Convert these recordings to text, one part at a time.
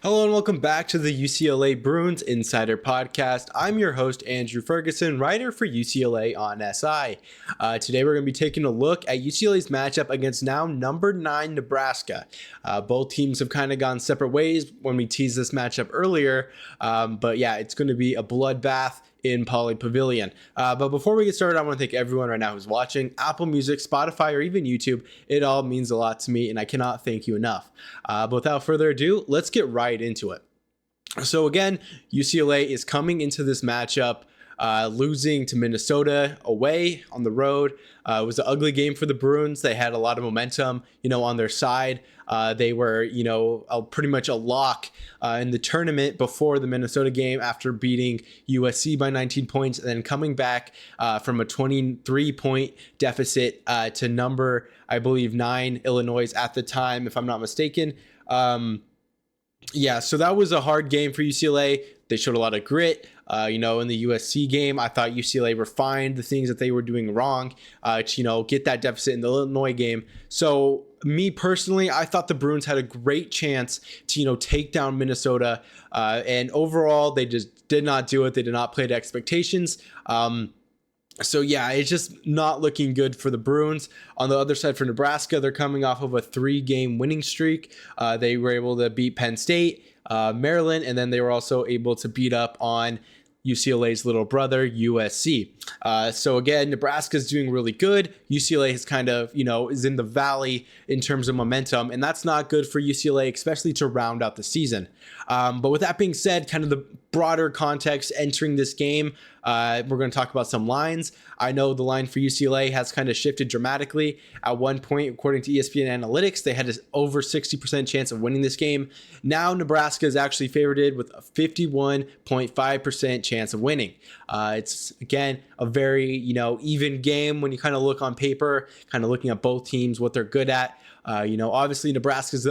Hello and welcome back to the UCLA Bruins Insider Podcast. I'm your host, Andrew Ferguson, writer for UCLA on SI. Today we're going to be taking a look at UCLA's matchup against now number 9 Nebraska. Both teams have kind of gone separate ways when we teased this matchup earlier, but yeah, it's going to be a bloodbath in Pauley Pavilion. But before we get started, I want to thank everyone right now who's watching Apple Music, Spotify, or even YouTube. It all means a lot to me, and I cannot thank you enough. But without further ado, let's get right into it. So again, UCLA is coming into this matchup losing to Minnesota away on the road. It was an ugly game for the Bruins. They had a lot of momentum, on their side. They were, pretty much a lock in the tournament before the Minnesota game after beating USC by 19 points and then coming back from a 23-point deficit to number, I believe, 9 Illinois at the time, if I'm not mistaken. So that was a hard game for UCLA. They showed a lot of grit. In the USC game, I thought UCLA refined the things that they were doing wrong to, get that deficit in the Illinois game. So me personally, I thought the Bruins had a great chance to, take down Minnesota. And overall, they just did not do it. They did not play to expectations. So yeah, it's just not looking good for the Bruins. On the other side for Nebraska, they're coming off of a 3-game winning streak. They were able to beat Penn State, Maryland, and then they were also able to beat up on UCLA's little brother, USC. So again, Nebraska's doing really good. UCLA is kind of, is in the valley in terms of momentum, and that's not good for UCLA, especially to round out the season. But with that being said, kind of the broader context entering this game, we're going to talk about some lines. I know the line for UCLA has kind of shifted dramatically. At one point, according to ESPN Analytics, they had an over 60% chance of winning this game. Now Nebraska is actually favored with a 51.5% chance of winning. It's, again, a very, even game when you kind of look on paper, kind of looking at both teams, what they're good at. Obviously Nebraska's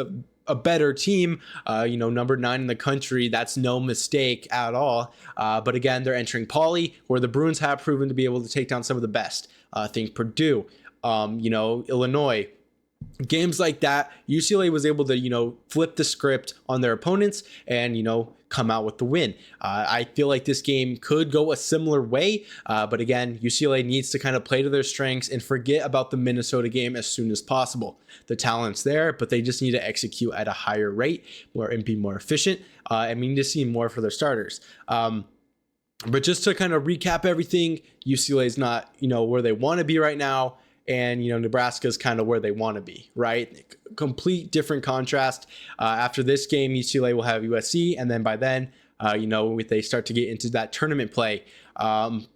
a better team, number 9 in the country. That's no mistake at all. But again, they're entering Pauley, where the Bruins have proven to be able to take down some of the best. Think Purdue, Illinois. Games like that, UCLA was able to, flip the script on their opponents and, come out with the win. I feel like this game could go a similar way, but again, UCLA needs to kind of play to their strengths and forget about the Minnesota game as soon as possible. The talent's there, but they just need to execute at a higher rate and be more efficient. And we need to see more for their starters. But just to kind of recap everything, UCLA is not, where they want to be right now. And, Nebraska is kind of where they want to be, right? Complete different contrast. After this game, UCLA will have USC. And then by then, they start to get into that tournament play.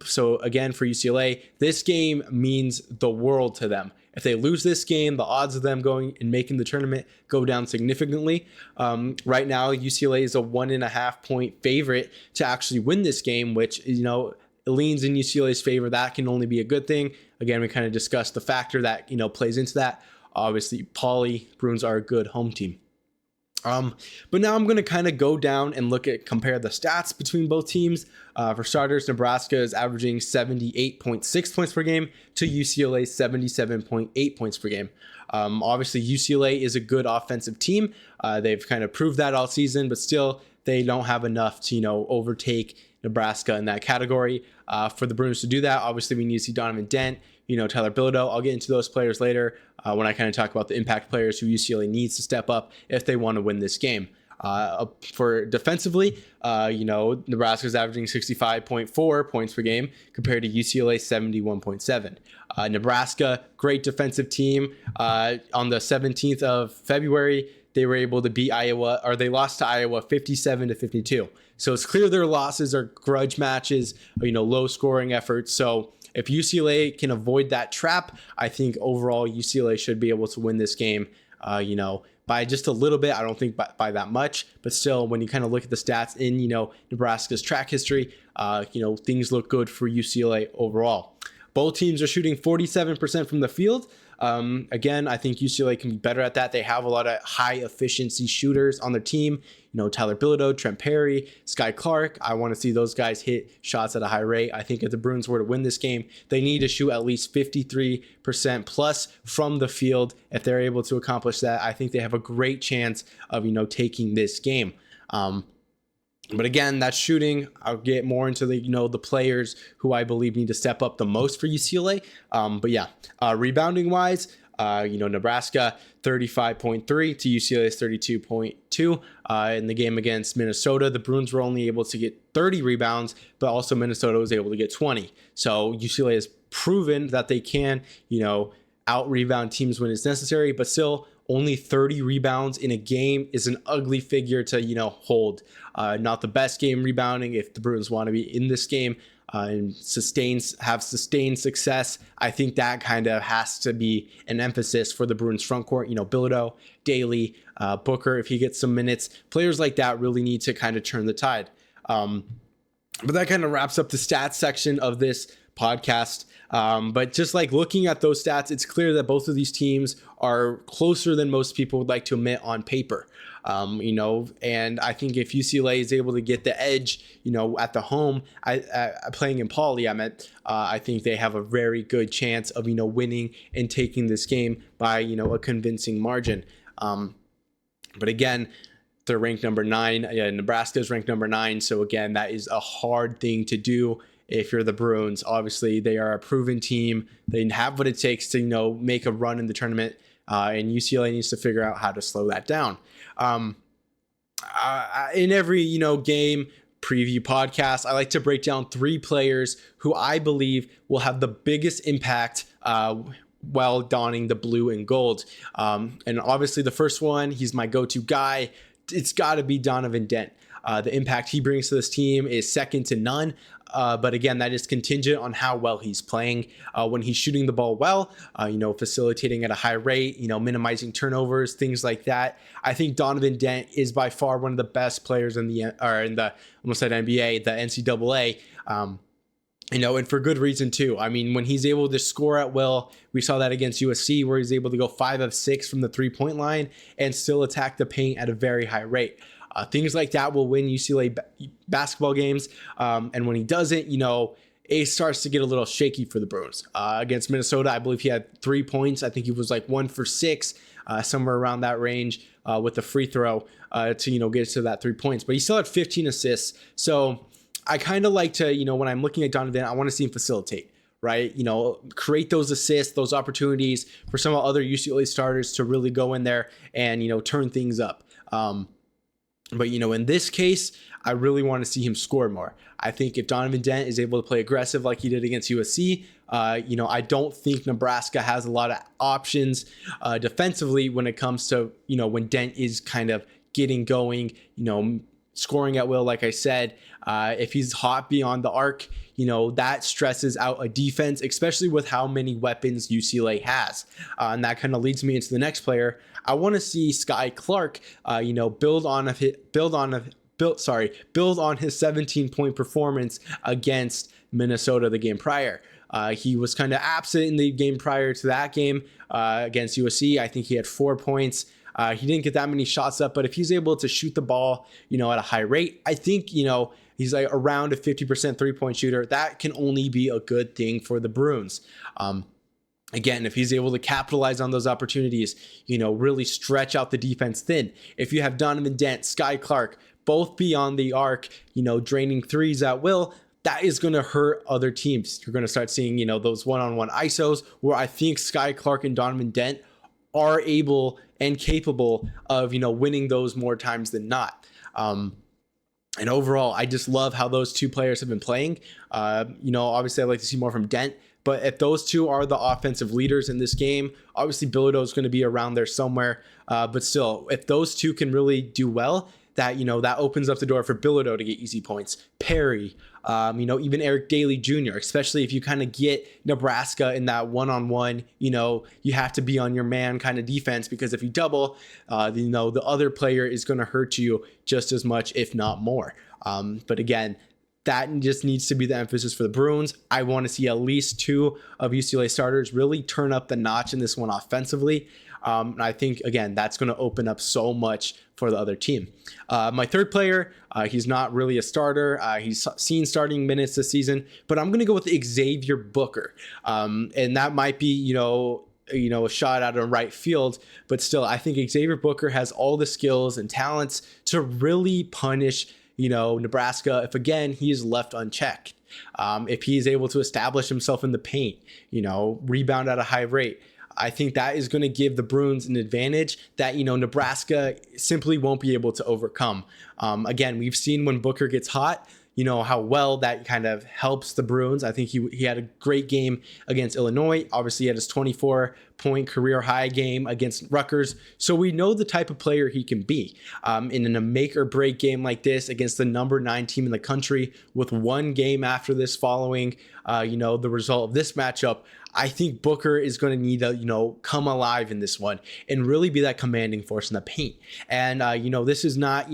So again, for UCLA, this game means the world to them. If they lose this game, the odds of them going and making the tournament go down significantly. Right now, UCLA is a 1.5 point favorite to actually win this game, which, it leans in UCLA's favor. That can only be a good thing. Again, we kind of discussed the factor that, plays into that. Obviously, Pauley, Bruins are a good home team. But now I'm going to kind of go down and compare the stats between both teams. For starters, Nebraska is averaging 78.6 points per game to UCLA's 77.8 points per game. Obviously, UCLA is a good offensive team. They've kind of proved that all season, but still, they don't have enough to, overtake Nebraska in that category. For the Bruins to do that, obviously we need to see Donovan Dent, Tyler Bilodeau. I'll get into those players later when I kind of talk about the impact players who UCLA needs to step up if they want to win this game. For defensively, Nebraska is averaging 65.4 points per game compared to UCLA's 71.7. Nebraska, great defensive team. On the 17th of February, they were able to beat Iowa, or they lost to Iowa 57-52. So it's clear their losses are grudge matches, low scoring efforts. So if UCLA can avoid that trap, I think overall UCLA should be able to win this game, by just a little bit. I don't think by that much, but still, when you kind of look at the stats in, Nebraska's track history, things look good for UCLA overall. Both teams are shooting 47% from the field. Again, I think UCLA can be better at that. They have a lot of high efficiency shooters on their team. Tyler Bilodeau, Trent Perry, Sky Clark. I want to see those guys hit shots at a high rate. I think if the Bruins were to win this game, they need to shoot at least 53% plus from the field. If they're able to accomplish that, I think they have a great chance of, taking this game. But again, that's shooting. I'll get more into the players who I believe need to step up the most for UCLA. But yeah, rebounding wise, Nebraska 35.3 to UCLA's 32.2. In the game against Minnesota, the Bruins were only able to get 30 rebounds, but also Minnesota was able to get 20. So UCLA has proven that they can, out rebound teams when it's necessary, but still only 30 rebounds in a game is an ugly figure to, hold. Not the best game rebounding if the Bruins want to be in this game and have sustained success. I think that kind of has to be an emphasis for the Bruins front court. Bilodeau, Daly, Booker, if he gets some minutes, players like that really need to kind of turn the tide. But that kind of wraps up the stats section of this podcast. But just like looking at those stats, it's clear that both of these teams are closer than most people would like to admit on paper. And I think if UCLA is able to get the edge, at the home, playing in Pauley, I think they have a very good chance of, winning and taking this game by, a convincing margin. But again, they're ranked number 9. Nebraska is ranked number 9. So again, that is a hard thing to do. If you're the Bruins, obviously they are a proven team. They have what it takes to, make a run in the tournament. And UCLA needs to figure out how to slow that down. In every, game preview podcast, I like to break down 3 players who I believe will have the biggest impact while donning the blue and gold. And obviously the first one, he's my go-to guy. It's got to be Donovan Dent. The impact he brings to this team is second to none. But again, that is contingent on how well he's playing. When he's shooting the ball well, facilitating at a high rate, minimizing turnovers, things like that. I think Donovan Dent is by far one of the best players in the almost said NBA, the NCAA. And for good reason too. When he's able to score at will, we saw that against USC where he's able to go 5 of 6 from the 3-point line and still attack the paint at a very high rate. Things like that will win UCLA basketball games. And when he doesn't, it starts to get a little shaky for the Bruins. Against Minnesota, I believe he had 3 points. I think he was like 1 for 6, somewhere around that range with the free throw to, get to that 3 points. But he still had 15 assists. So I kind of like to, when I'm looking at Donovan, I want to see him facilitate. Right, create those assists, those opportunities for some other UCLA starters to really go in there and, turn things up. But, in this case, I really want to see him score more. I think if Donovan Dent is able to play aggressive like he did against USC, I don't think Nebraska has a lot of options defensively when it comes to, when Dent is kind of getting going, scoring at will, like I said. If he's hot beyond the arc, that stresses out a defense, especially with how many weapons UCLA has. And that kind of leads me into the next player. I want to see Sky Clark, build on his 17-point performance against Minnesota the game prior. He was kind of absent in the game prior to that game against USC. I think he had 4 points. He didn't get that many shots up, but if he's able to shoot the ball, at a high rate, I think, he's like around a 50% 3-point shooter. That can only be a good thing for the Bruins. Again, if he's able to capitalize on those opportunities, really stretch out the defense thin. If you have Donovan Dent, Sky Clark, both beyond the arc, draining threes at will, that is going to hurt other teams. You're going to start seeing, those one-on-one ISOs where I think Sky Clark and Donovan Dent are able and capable of, winning those more times than not. And overall, I just love how those two players have been playing. Obviously I'd like to see more from Dent, but if those two are the offensive leaders in this game, obviously Bilodeau is going to be around there somewhere. But still, if those two can really do well, that, that opens up the door for Bilodeau to get easy points. Perry, even Eric Daly Jr., especially if you kind of get Nebraska in that one-on-one, you have to be on your man kind of defense, because if you double, the other player is going to hurt you just as much, if not more. But again, that just needs to be the emphasis for the Bruins. I want to see at least 2 of UCLA starters really turn up the notch in this one offensively. And I think, again, that's going to open up so much for the other team. My third player, he's not really a starter. He's seen starting minutes this season, but I'm going to go with Xavier Booker. And that might be, a shot out of right field. But still, I think Xavier Booker has all the skills and talents to really punish, Nebraska if, again, he is left unchecked. If he is able to establish himself in the paint, rebound at a high rate, I think that is going to give the Bruins an advantage that, Nebraska simply won't be able to overcome. Again, we've seen when Booker gets hot, how well that kind of helps the Bruins. I think he had a great game against Illinois. Obviously, he had his 24-point career high game against Rutgers. So we know the type of player he can be. In a make or break game like this against the number 9 team in the country with one game after this following, the result of this matchup, I think Booker is going to need to, come alive in this one and really be that commanding force in the paint. And, this is not,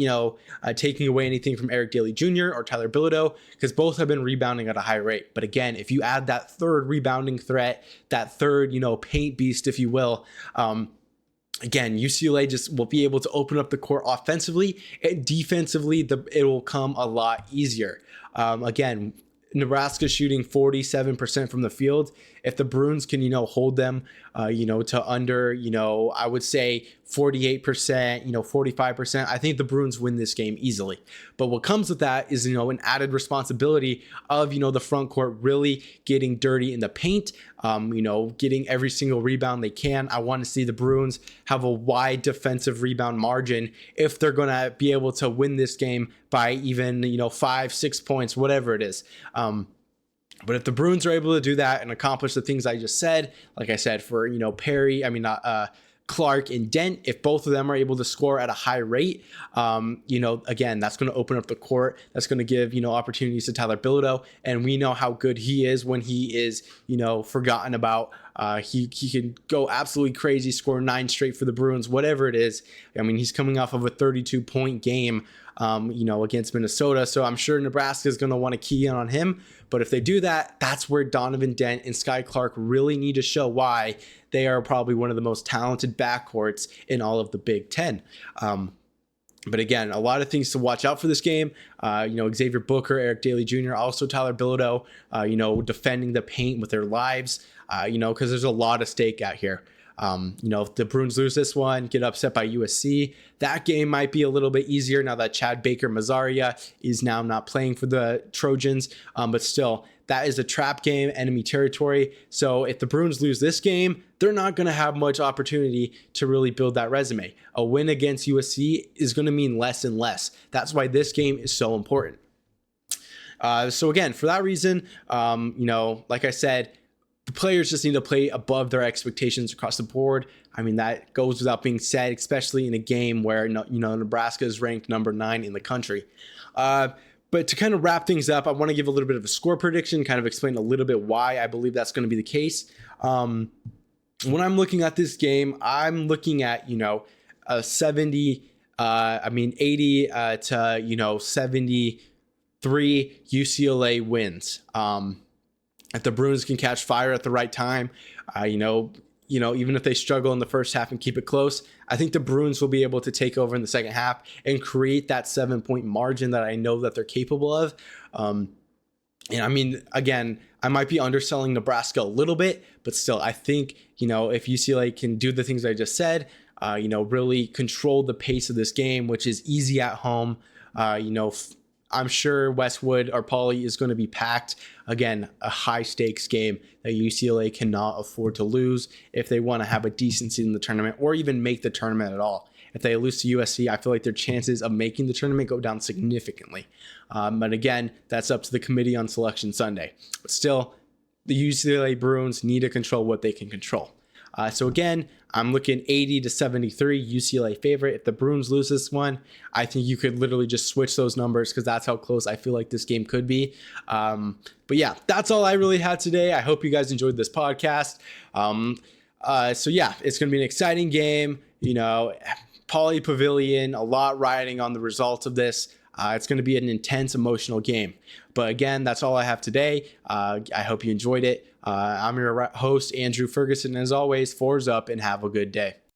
taking away anything from Eric Daly Jr. or Tyler Bilodeau, because both have been rebounding at a high rate. But again, if you add that third rebounding threat, that third, paint beast, if you will, again, UCLA just will be able to open up the court offensively, and defensively, it will come a lot easier. Again, Nebraska shooting 47% from the field. If the Bruins can, hold them, to under, I would say 48%, 45%, I think the Bruins win this game easily. But what comes with that is, an added responsibility of, the front court really getting dirty in the paint, getting every single rebound they can. I want to see the Bruins have a wide defensive rebound margin if they're going to be able to win this game by even, 5-6 points, whatever it is. But if the Bruins are able to do that and accomplish the things I just said, like I said, for, Clark and Dent, if both of them are able to score at a high rate, again, that's going to open up the court. That's going to give, opportunities to Tyler Bilodeau. And we know how good he is when he is, forgotten about. He can go absolutely crazy, score 9 straight for the Bruins, whatever it is. I mean, he's coming off of a 32-point game, against Minnesota. So I'm sure Nebraska is going to want to key in on him. But if they do that, that's where Donovan Dent and Sky Clark really need to show why they are probably one of the most talented backcourts in all of the Big Ten. But again, a lot of things to watch out for this game. Xavier Booker, Eric Daly Jr., also Tyler Bilodeau, defending the paint with their lives, because there's a lot of stake out here. If the Bruins lose this one, get upset by USC, that game might be a little bit easier now that Chad Baker-Mazzaria is now not playing for the Trojans. But still, that is a trap game, enemy territory. So if the Bruins lose this game, they're not going to have much opportunity to really build that resume. A win against USC is going to mean less and less. That's why this game is so important. So again, for that reason, like I said, the players just need to play above their expectations across the board. I mean, that goes without being said, especially in a game where, Nebraska is ranked number 9 in the country. But to kind of wrap things up, I want to give a little bit of a score prediction, kind of explain a little bit why I believe that's going to be the case. When I'm looking at this game, I'm looking at, a 80 to, 73 UCLA wins. If the Bruins can catch fire at the right time, even if they struggle in the first half and keep it close, I think the Bruins will be able to take over in the second half and create that 7-point margin that I know that they're capable of. Again, I might be underselling Nebraska a little bit, but still, I think, if UCLA can do the things I just said, really control the pace of this game, which is easy at home, I'm sure Westwood or Pauley is going to be packed. Again, a high stakes game that UCLA cannot afford to lose if they want to have a decent season in the tournament or even make the tournament at all. If they lose to USC, I feel like their chances of making the tournament go down significantly. But again, that's up to the committee on Selection Sunday. But still, the UCLA Bruins need to control what they can control. So again, I'm looking 80 to 73 UCLA favorite. If the Bruins lose this one, I think you could literally just switch those numbers because that's how close I feel like this game could be. But yeah, that's all I really had today. I hope you guys enjoyed this podcast. So yeah, it's going to be an exciting game. Pauley Pavilion, a lot riding on the results of this. It's going to be an intense, emotional game. But again, that's all I have today. I hope you enjoyed it. I'm your host, Andrew Ferguson. As always, fours up and have a good day.